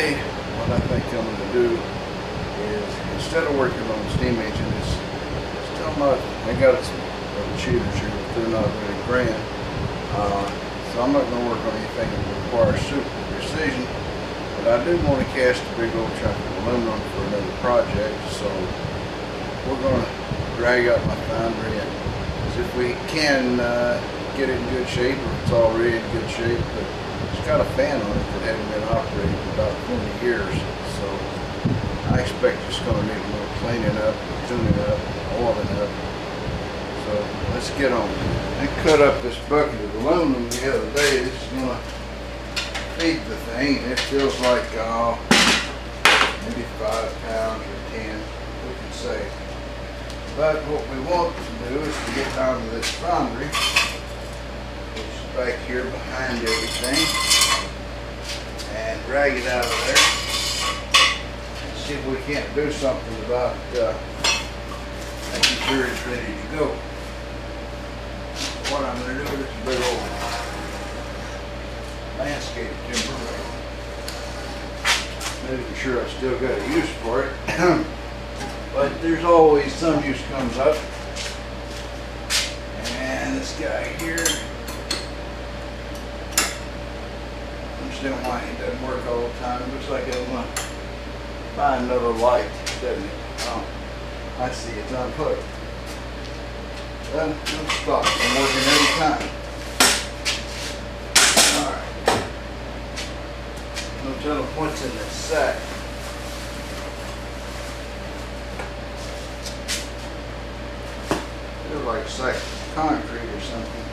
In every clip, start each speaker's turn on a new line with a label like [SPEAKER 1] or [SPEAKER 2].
[SPEAKER 1] today, what I think I'm going to do is, instead of working on the steam engine, is still not, I got some little cheaters here, but they're not really grand. So I'm not going to work on anything that requires super precision, but I do want to cast a big old chunk of aluminum for another project. So we're going to drag out my foundry, and see if we can get it in good shape, or if it's already in good shape. But it's got a fan on it that hadn't been operated for about 20 years. So I expect it's going to need a little cleaning up, tuning up, oiling up. So let's get on. I cut up this bucket of aluminum the other day. This is going to feed the thing. It feels like maybe 5 pounds or 10, we can say. But what we want to do is to get down to this foundry, which is back here behind everything, and drag it out of there and see if we can't do something about making sure it's ready to go. What I'm going to do with this big old landscape timber, making sure I still got a use for it. But there's always some use comes up. And this guy here, I understand why he doesn't work all the time. It looks like I'm going to find another light, doesn't it? Oh, I see it's unhooked. Well, no stop. I'm working every time. Alright. No telling what's in this sack. Feels like a sack of concrete or something.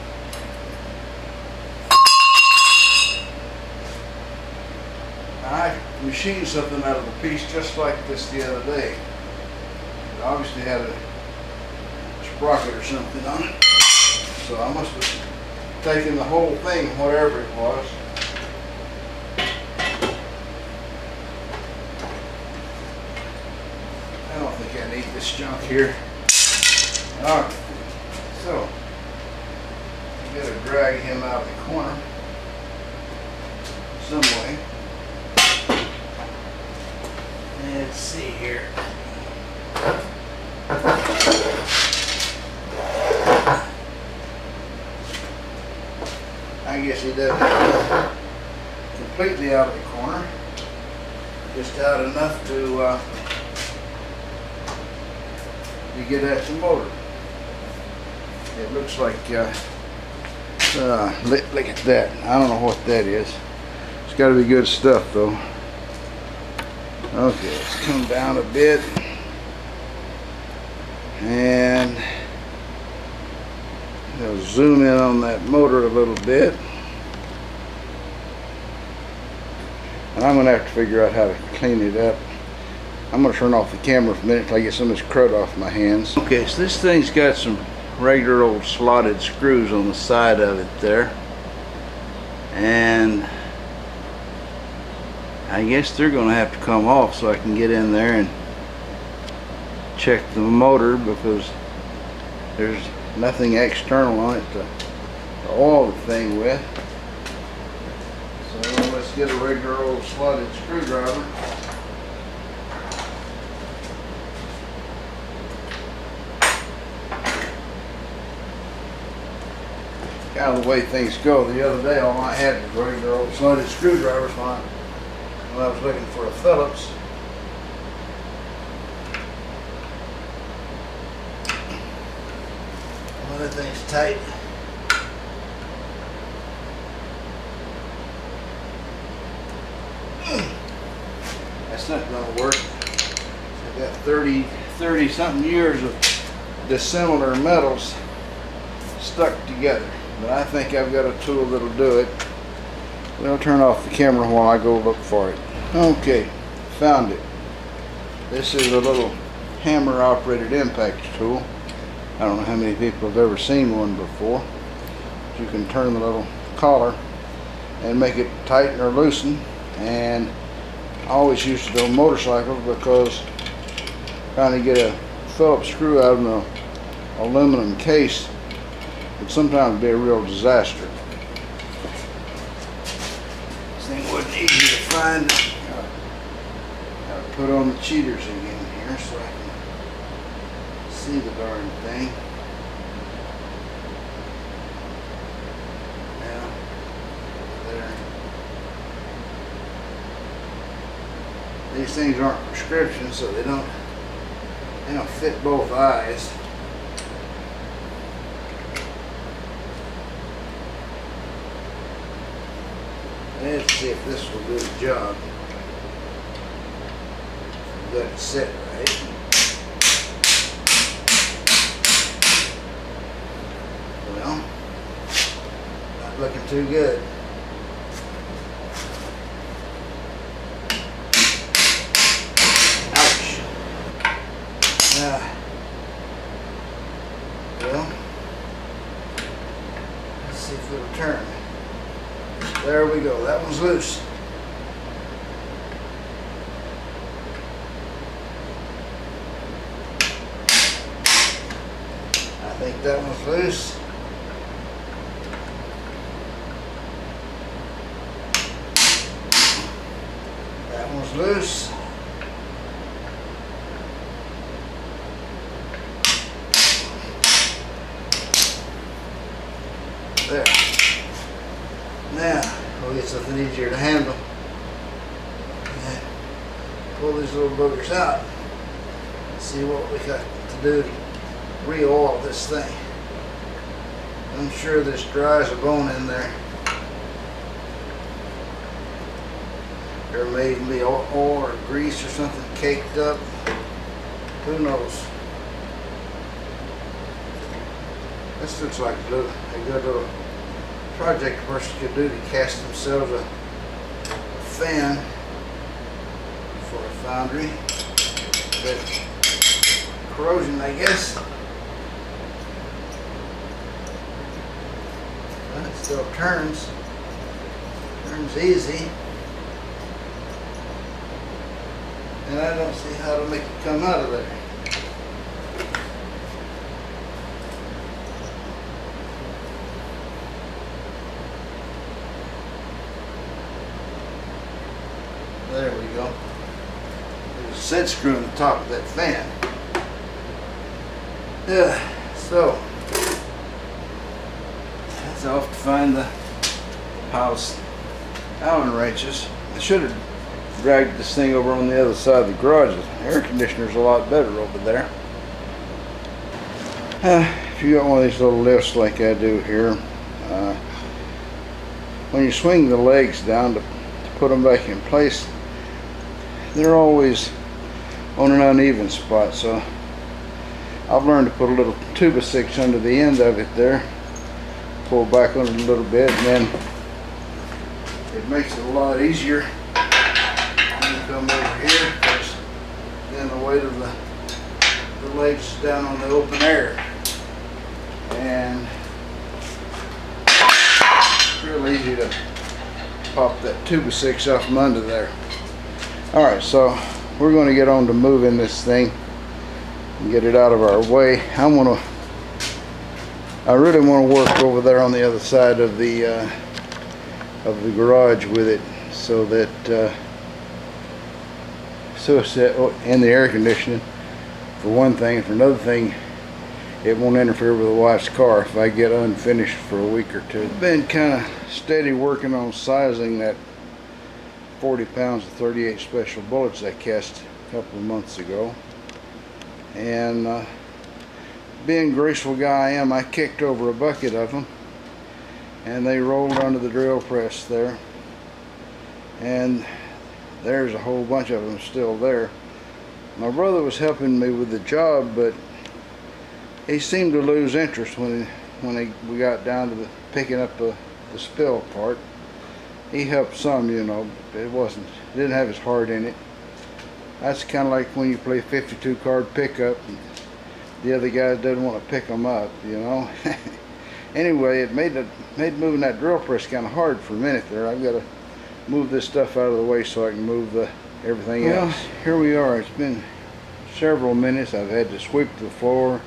[SPEAKER 1] I machined something out of the piece just like this the other day. It obviously had a sprocket or something on it. So I must have taken the whole thing, whatever it was. I don't think I need this junk here. Alright, so you gotta drag him out of the corner some way. Let's see here. I guess he doesn't go completely out of the corner, just out enough to get at the motor. It looks like, look at that. I don't know what that is. It's got to be good stuff though. Okay, let's come down a bit. And I'll zoom in on that motor a little bit. And I'm going to have to figure out how to clean it up. I'm going to turn off the camera for a minute until I get some of this crud off my hands. Okay, so this thing's got some regular old slotted screws on the side of it there. And I guess they're going to have to come off so I can get in there and check the motor, because there's nothing external on it to oil the thing with. So let's get a regular old slotted screwdriver. Kind of the way things go. The other day all I had was regular old slotted screwdrivers when I was looking for a Phillips. Well, that thing's tight. That's not going to work. I've got 30 something years of dissimilar metals stuck together. But I think I've got a tool that'll do it. We'll turn off the camera while I go look for it. Okay, found it. This is a little hammer operated impact tool. I don't know how many people have ever seen one before. But you can turn the little collar and make it tighten or loosen. And I always used it on motorcycles because trying to get a Phillips screw out of an aluminum case would sometimes be a real disaster. This thing wasn't easy to find. put on the cheaters again here so I can see the darn thing. Now, there. These things aren't prescription, so they don't fit both eyes. Let's see if this will do the job. Got it set right. Well, not looking too good. Ouch. Well, let's see if it'll turn. There we go. That one's loose. I think that one's loose. That one's loose. There. Now, we'll get something easier to handle. And pull these little boogers out. See what we got to do to re-oil this thing. I'm sure this dries a bone in there. There may even be oil or grease or something caked up. Who knows? This looks like a good little project a person could do to cast themselves a fan for a foundry. But corrosion, I guess. But it still turns. Turns easy. And I don't see how to make it come out of there. There we go. There's a set screw on the top of that fan. So that's off to find the house Allen wrenches. I should have dragged this thing over on the other side of the garage. The air conditioner's a lot better over there. If you got one of these little lifts like I do here, when you swing the legs down to put them back in place, they're always on an uneven spot, so I've learned to put a little 2x6 under the end of it there, pull back on it a little bit, and then it makes it a lot easier when you come over here, because then the weight of the legs is down on the open air, and it's real easy to pop that 2x6 off from under there. Alright, so we're going to get on to moving this thing and get it out of our way. I really want to work over there on the other side of the garage with it, so that and the air conditioning for one thing, and for another thing, it won't interfere with the wife's car if I get unfinished for a week or two. Been kind of steady working on sizing that 40 pounds of 38 special bullets I cast a couple of months ago, and being graceful guy I am, I kicked over a bucket of them and they rolled under the drill press there, and there's a whole bunch of them still there. My brother was helping me with the job, but he seemed to lose interest when we got down to picking up the spill part. He helped some, you know, but it didn't have his heart in it. That's kind of like when you play 52 card pickup and the other guy doesn't want to pick them up, you know. Anyway, it made moving that drill press kind of hard for a minute there. I've got to move this stuff out of the way so I can move everything else. Here we are. It's been several minutes. I've had to sweep the floor,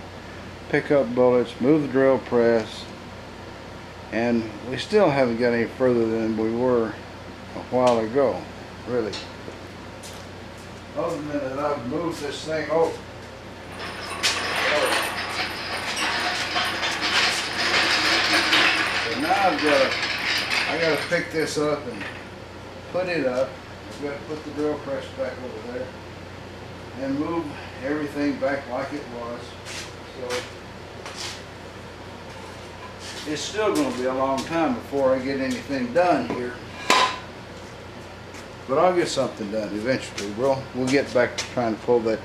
[SPEAKER 1] pick up bullets, move the drill press, and we still haven't got any further than we were a while ago, really. other than that, I've moved this thing over. So now I gotta pick this up and put it up. I've got to put the drill press back over there and move everything back like it was. So it's still going to be a long time before I get anything done here. But I'll get something done eventually. We'll get back to trying to pull that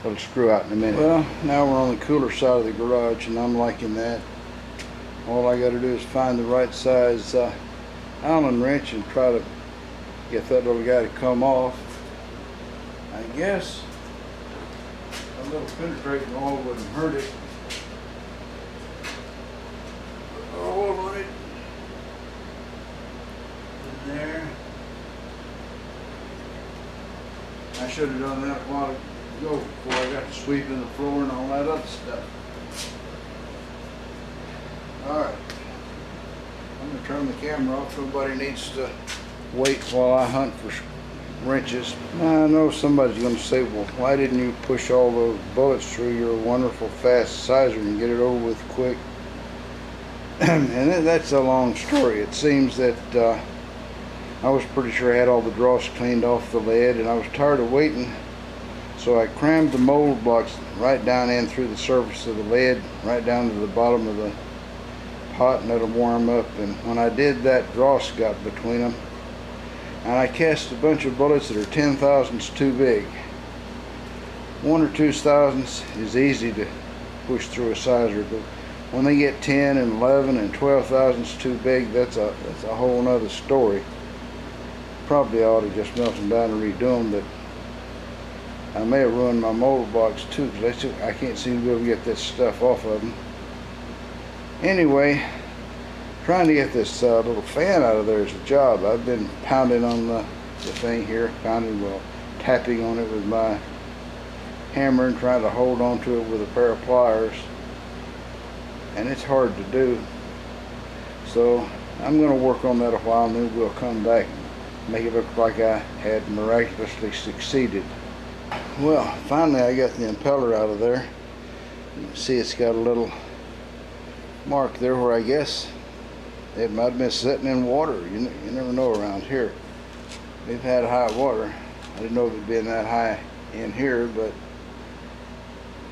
[SPEAKER 1] little screw out in a minute. Well, now we're on the cooler side of the garage, and I'm liking that. All I got to do is find the right size Allen wrench and try to get that little guy to come off. I guess a little penetrating oil wouldn't hurt it. Put the oil on it. In there. I should have done that a while ago before I got to sweeping the floor and all that other stuff. Alright. I'm going to turn the camera off. Nobody needs to wait while I hunt for wrenches. Now, I know somebody's going to say, well, why didn't you push all those bullets through your wonderful fast sizer and get it over with quick? And that's a long story. It seems that I was pretty sure I had all the dross cleaned off the lead, and I was tired of waiting, so I crammed the mold blocks right down in through the surface of the lead, right down to the bottom of the pot, and it'll warm up. And when I did that, dross got between them, and I cast a bunch of bullets that are 10 thousandths too big. 1 or 2 thousandths is easy to push through a sizer, but when they get 10 and 11 and 12 thousandths too big, that's a whole nother story. Probably ought to just melt them down and redo them, but I may have ruined my mold blocks too, because I can't seem to be able to get this stuff off of them. Anyway, trying to get this little fan out of there is a job. I've been pounding on the thing here, tapping on it with my hammer and trying to hold on to it with a pair of pliers, and it's hard to do. So I'm going to work on that a while, and then we'll come back and make it look like I had miraculously succeeded. Well, finally I got the impeller out of there. You can see it's got a little mark there where I guess it might have been sitting in water. You never know around here. We've had high water. I didn't know it would be that high in here, but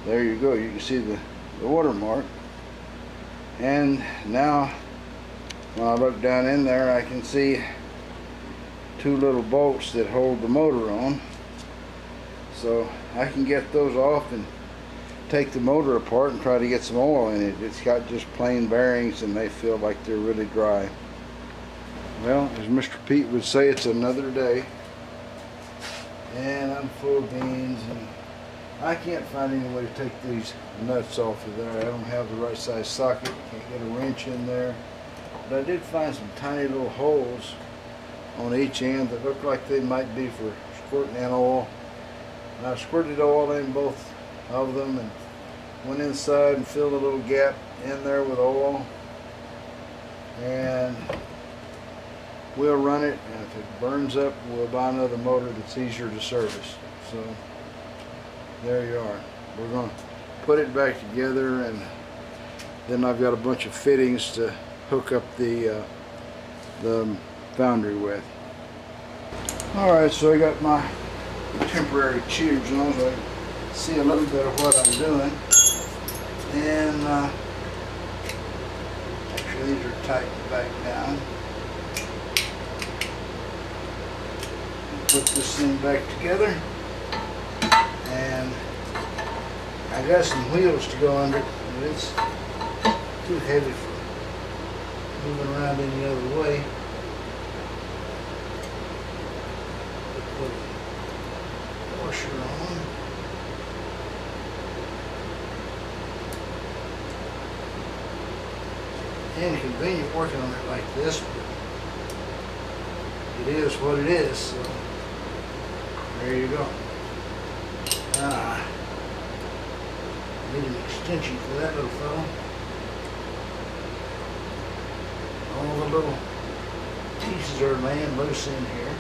[SPEAKER 1] there you go. You can see the water mark. And now when I look down in there, I can see 2 little bolts that hold the motor on, so I can get those off and take the motor apart and try to get some oil in it. It's got just plain bearings, and they feel like they're really dry. Well, as Mr. Pete would say, it's another day, and I'm full of beans, and I can't find any way to take these nuts off of there. I don't have the right size socket, can't get a wrench in there, but I did find some tiny little holes on each end that look like they might be for squirting in oil. And I squirted oil in both of them and went inside and filled a little gap in there with oil, and we'll run it, and if it burns up, we'll buy another motor that's easier to service. So there you are. We're going to put it back together, and then I've got a bunch of fittings to hook up the Foundry with. Alright, so I got my temporary cheaters on, so I can see a little bit of what I'm doing. And actually these are tightened back down. Put this thing back together. And I got some wheels to go under, but it's too heavy for moving around any other way. Put a washer on. Inconvenient working on it like this, but it is what it is, so there you go. Need an extension for that little fellow. All the little pieces are laying loose in here.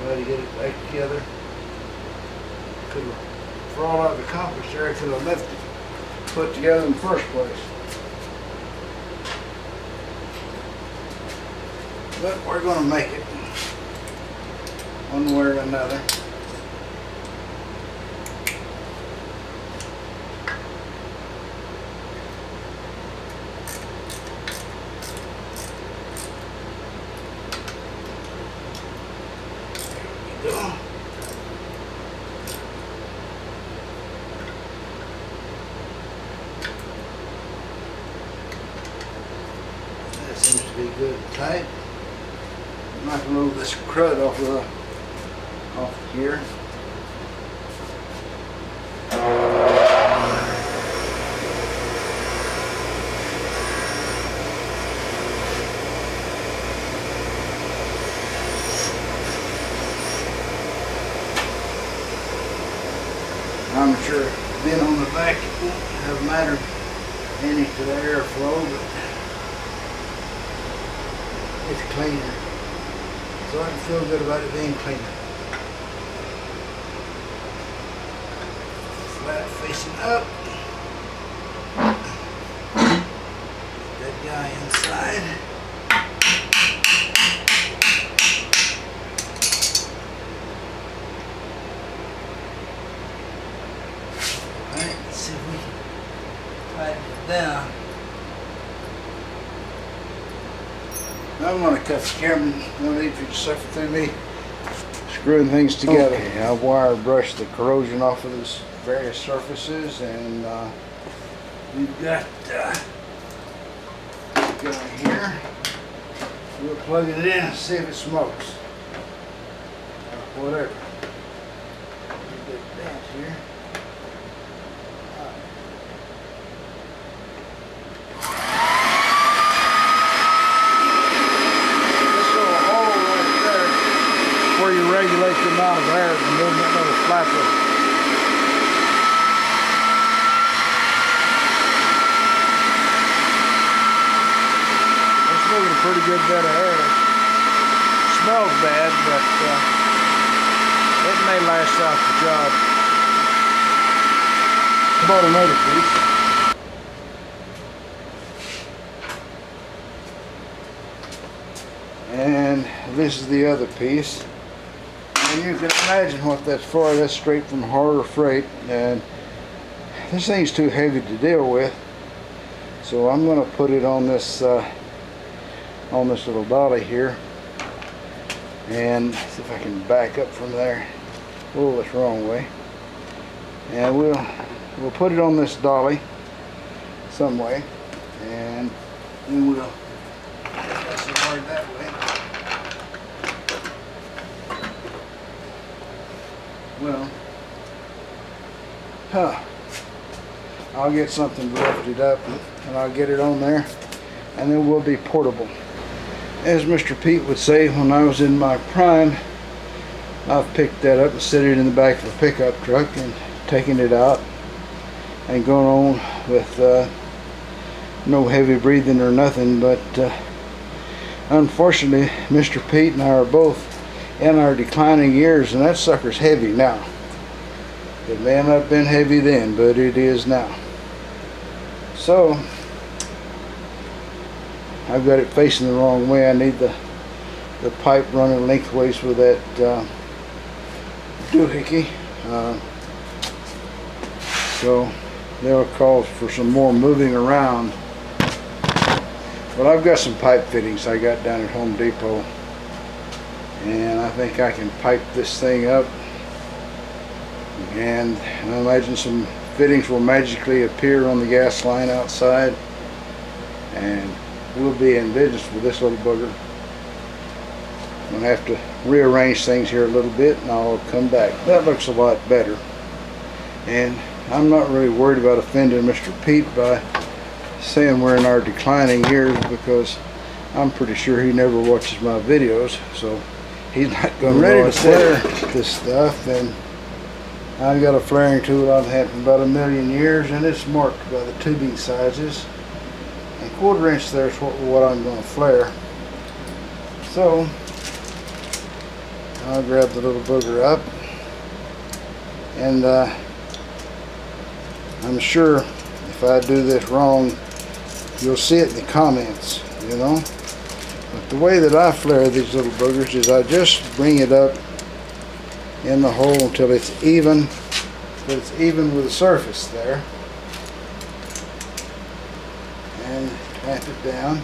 [SPEAKER 2] Try to get it back together. For all I've accomplished there, I could have left it put together in the first place. But we're going to make it one way or another. There we go. That seems to be good and tight. I'm not going to remove this crud off here. I'm sure being on the back it won't have mattered any to the airflow, but it's cleaner. So I can feel good about it being cleaner. Flat facing up. That guy inside. Alright, let's see if we can tighten it down. I'm going to cut the camera. No need for you to suffer through me screwing things together. Okay, I've wire brushed the corrosion off of these various surfaces, and we've got this guy here. We'll plug it in and see if it smokes. Whatever. Get that dent here. Where you regulate the amount of air and movement of the flapper. It's moving a pretty good bit of air. Smells bad, but it may last out the job. Bought another piece. And this is the other piece. And you can imagine what that's for. That's straight from Harbor Freight, and this thing's too heavy to deal with, so I'm going to put it on this little dolly here, and see if I can back up from there. Oh, that's the wrong way. And we'll put it on this dolly some way, and then we'll that's it that way. Well, I'll get something to lift it up, and I'll get it on there, and then we'll be portable. As Mr. Pete would say, when I was in my prime, I've picked that up and set it in the back of a pickup truck and taken it out and going on with no heavy breathing or nothing. But unfortunately, Mr. Pete and I are both in our declining years, and that sucker's heavy now. It may not have been heavy then, but it is now. So I've got it facing the wrong way. I need the pipe running lengthways with that doohickey. So that'll call for some more moving around. But I've got some pipe fittings I got down at Home Depot, and I think I can pipe this thing up, and I imagine some fittings will magically appear on the gas line outside, and we'll be in business with this little bugger. I'm going to have to rearrange things here a little bit, and I'll come back. That looks a lot better, and I'm not really worried about offending Mr. Pete by saying we're in our declining years, because I'm pretty sure he never watches my videos, so he's not going to ready to flare this stuff. And I've got a flaring tool I've had for about 1,000,000 years, and it's marked by the tubing sizes, and 1/4 inch there is what I'm going to flare. So I'll grab the little booger up, and I'm sure if I do this wrong, you'll see it in the comments, you know. But the way that I flare these little boogers is I just bring it up in the hole until it's even, with the surface there, and clamp it down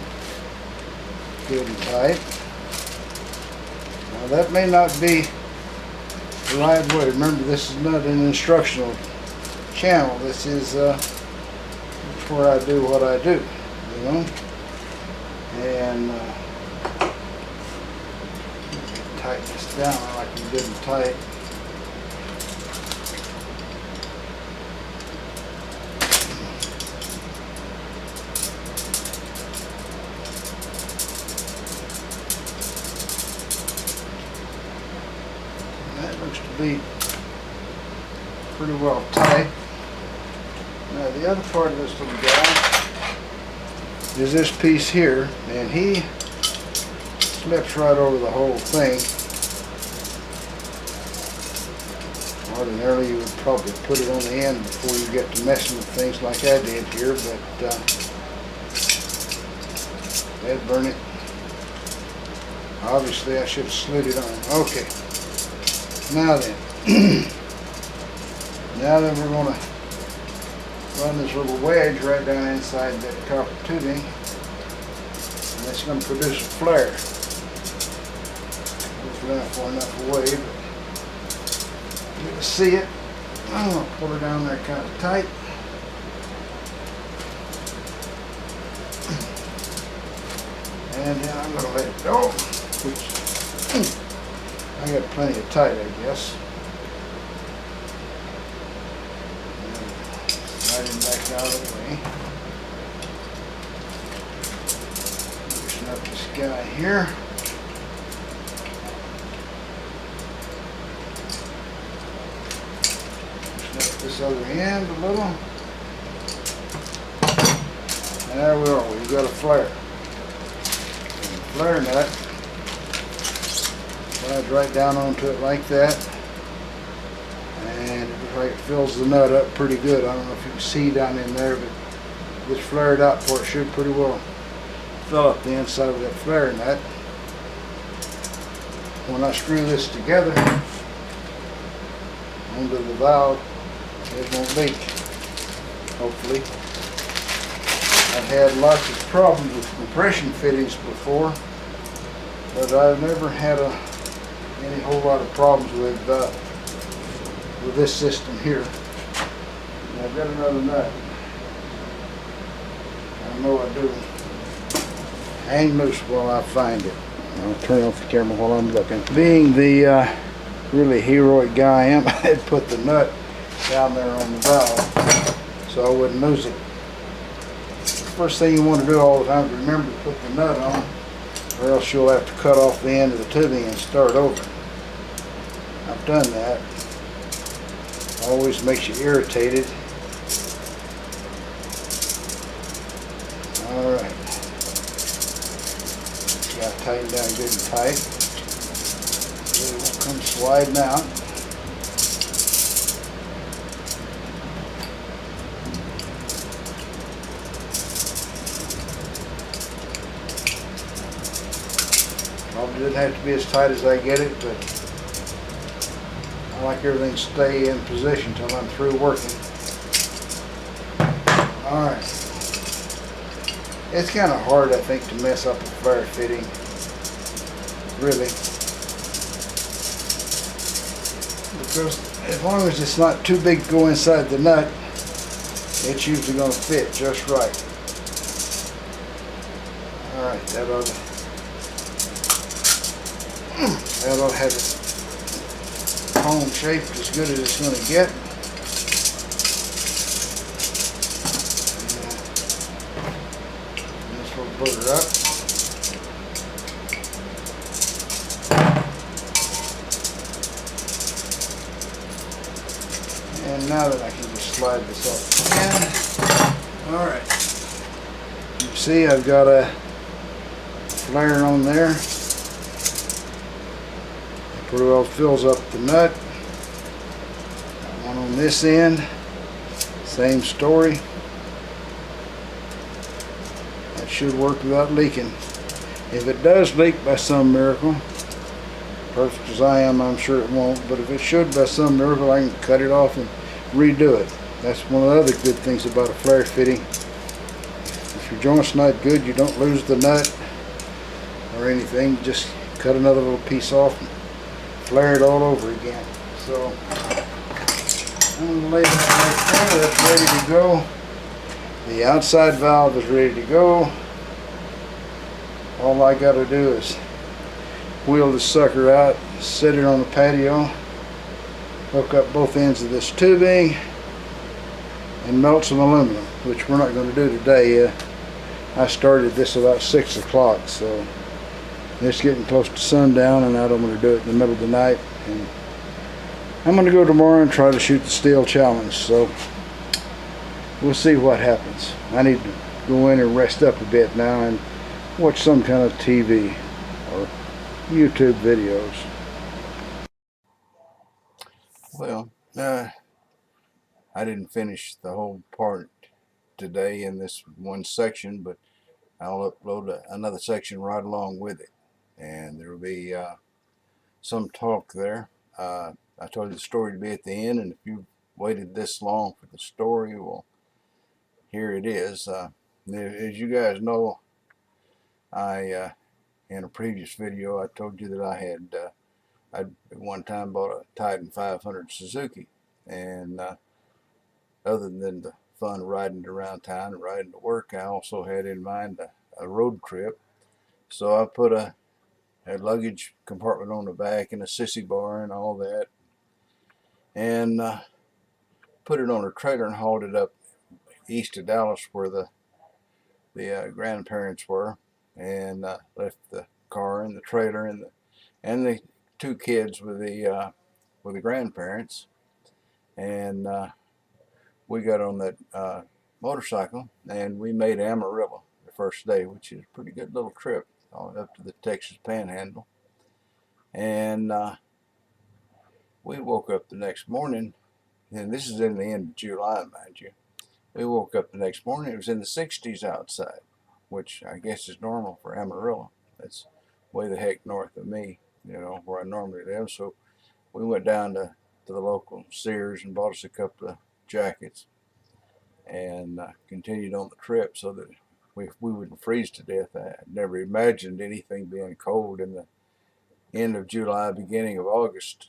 [SPEAKER 2] good and tight. Now that may not be the right way. Remember, this is not an instructional channel. This is where I do what I do, you know. And tighten this down like we did in tight. That looks to be pretty well tight. Now the other part of this little guy is this piece here, and he slips right over the whole thing. Ordinarily you would probably put it on the end before you get to messing with things like I did here, but that'd burn it. Obviously I should have slid it on. Okay. Now then, now then we're going to run this little wedge right down inside that copper tubing, and that's going to produce a flare. Hopefully not far enough away, but you can see it. I'm going to pull her down there kind of tight. And then I'm going to let it go, which I got plenty of tight, I guess. Slide him back out of the way. Loosen up this guy here. Loosen up this other end a little. And there we are. We've got a flare. And the flare nut slides right down onto it like that. And it looks like it fills the nut up pretty good. I don't know if you can see down in there, but this flared out part should pretty well fill up the inside of that flare nut. When I screw this together onto the valve, it won't leak, hopefully. I've had lots of problems with compression fittings before, but I've never had any whole lot of problems with this system here. And I've got another nut. I know I do. Hang loose while I find it. I'll turn off the camera while I'm looking. Being the really heroic guy I am, I had put the nut down there on the valve so I wouldn't lose it. First thing you want to do all the time is remember to put the nut on, or else you'll have to cut off the end of the tubing and start over. I've done that. Always makes you irritated. Alright. Got to tighten down good and tight. It won't come sliding out. Probably doesn't have to be as tight as I get it, but I like everything to stay in position till I'm through working. Alright. It's kind of hard, I think, to mess up a flare fitting. Really. Because as long as it's not too big to go inside the nut, it's usually going to fit just right. Alright, that ought to have it cone shaped as good as it's going to get. And this will booger up. And now that I can just slide this off again. Alright. You see I've got a flare on there. pretty well fills up the nut. One on this end, same story. That should work without leaking. If it does leak by some miracle, perfect as I am, I'm sure it won't, but if it should by some miracle, I can cut it off and redo it. That's one of the other good things about a flare fitting. If your joint's not good, you don't lose the nut or anything. You just cut another little piece off and flare it all over again. So I'm going to lay that right there. That's ready to go. The outside valve is ready to go. All I got to do is wheel this sucker out, set it on the patio, hook up both ends of this tubing, and melt some aluminum, which we're not going to do today. I started this about 6 o'clock, so it's getting close to sundown, and I don't want to do it in the middle of the night. And I'm going to go tomorrow and try to shoot the steel challenge, so we'll see what happens. I need to go in and rest up a bit now and watch some kind of TV or YouTube videos. Well, I didn't finish the whole part today in this one section, but I'll upload another section right along with it, and there will be some talk there. I told you the story to be at the end, and if you waited this long for the story, well, here it is. As you guys know, in a previous video I told you that I at one time bought a Titan 500 Suzuki, and other than the fun riding around town and riding to work, I also had in mind a road trip. So I put a luggage compartment on the back and a sissy bar and all that, and put it on a trailer and hauled it up east of Dallas where the grandparents were, and left the car and the trailer and the two kids with the grandparents, and we got on that motorcycle and we made Amarillo the first day, which is a pretty good little trip up to the Texas Panhandle. And we woke up the next morning, and this is in the end of July, mind you. We woke up the next morning, it was in the 60s outside, which I guess is normal for Amarillo. That's way the heck north of me, where I normally live. So we went down to the local Sears and bought us a couple of jackets, and continued on the trip so that we wouldn't freeze to death. I never imagined anything being cold in the end of July, beginning of August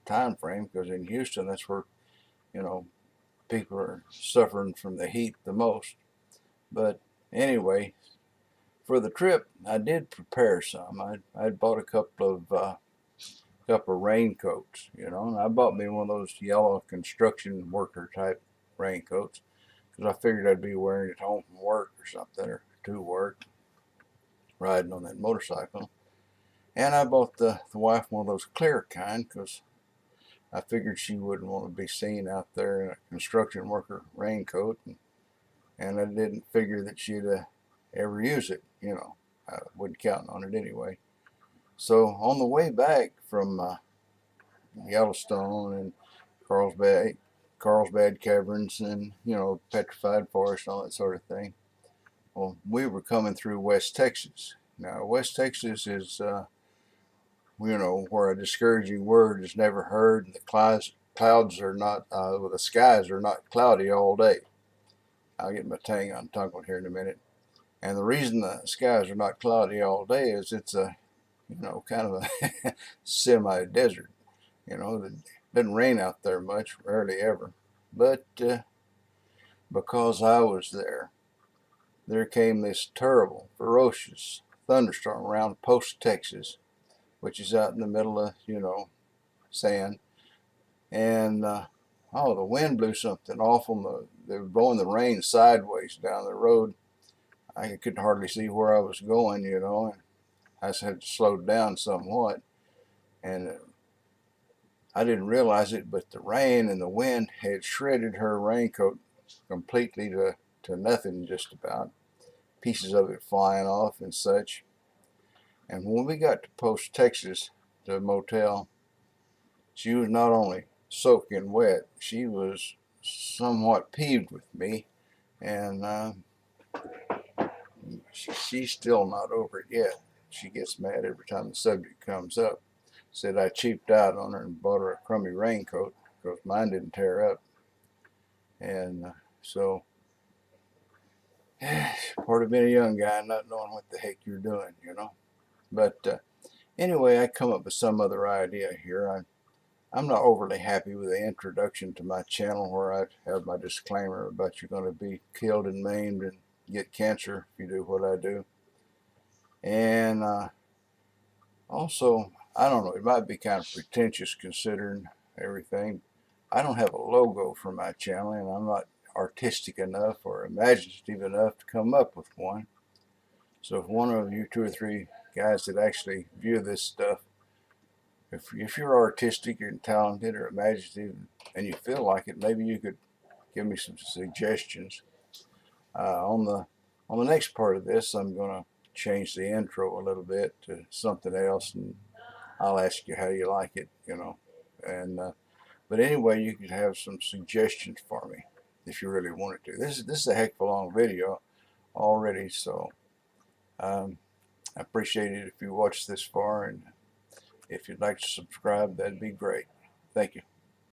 [SPEAKER 2] time frame, because in Houston, that's where people are suffering from the heat the most. But anyway, for the trip, I did prepare some. I'd bought a couple of raincoats, and I bought me one of those yellow construction worker type raincoats, because I figured I'd be wearing it home from work or something, or to work, riding on that motorcycle. And I bought the wife one of those clear kind, because I figured she wouldn't want to be seen out there in a construction worker raincoat, and I didn't figure that she'd ever use it. I wasn't counting on it anyway. So on the way back from Yellowstone and Carlsbad Caverns and Petrified Forest and all that sort of thing, well, we were coming through West Texas. Now, West Texas is where a discouraging word is never heard, and the clouds are not, the skies are not cloudy all day. I'll get my tongue untangled here in a minute. And the reason the skies are not cloudy all day is it's a, kind of a semi-desert. It doesn't rain out there much, rarely ever. But because I was there came this terrible, ferocious thunderstorm around Post, Texas, which is out in the middle of, sand. And, the wind blew something awful. They were blowing the rain sideways down the road. I couldn't hardly see where I was going, and I just had to slow down somewhat. And I didn't realize it, but the rain and the wind had shredded her raincoat completely to nothing, just about. Pieces of it flying off and such. And when we got to Post, Texas, the motel, she was not only soaking wet, she was somewhat peeved with me, and she's still not over it yet. She gets mad every time the subject comes up. Said I cheaped out on her and bought her a crummy raincoat because mine didn't tear up. And so, part of being a young guy, not knowing what the heck you're doing, you know. But anyway, I come up with some other idea here. I'm not overly happy with the introduction to my channel where I have my disclaimer about you're going to be killed and maimed and get cancer if you do what I do. And also, I don't know, it might be kind of pretentious considering everything. I don't have a logo for my channel, and I'm not artistic enough or imaginative enough to come up with one. So if one of you 2 or 3 guys that actually view this stuff, if you're artistic and talented or imaginative and you feel like it, maybe you could give me some suggestions. On the next part of this, I'm going to change the intro a little bit to something else, and I'll ask you how you like it, you know. And but anyway, you could have some suggestions for me if you really wanted to. This is a heck of a long video already, so I appreciate it if you watched this far, and if you'd like to subscribe, that'd be great. Thank you.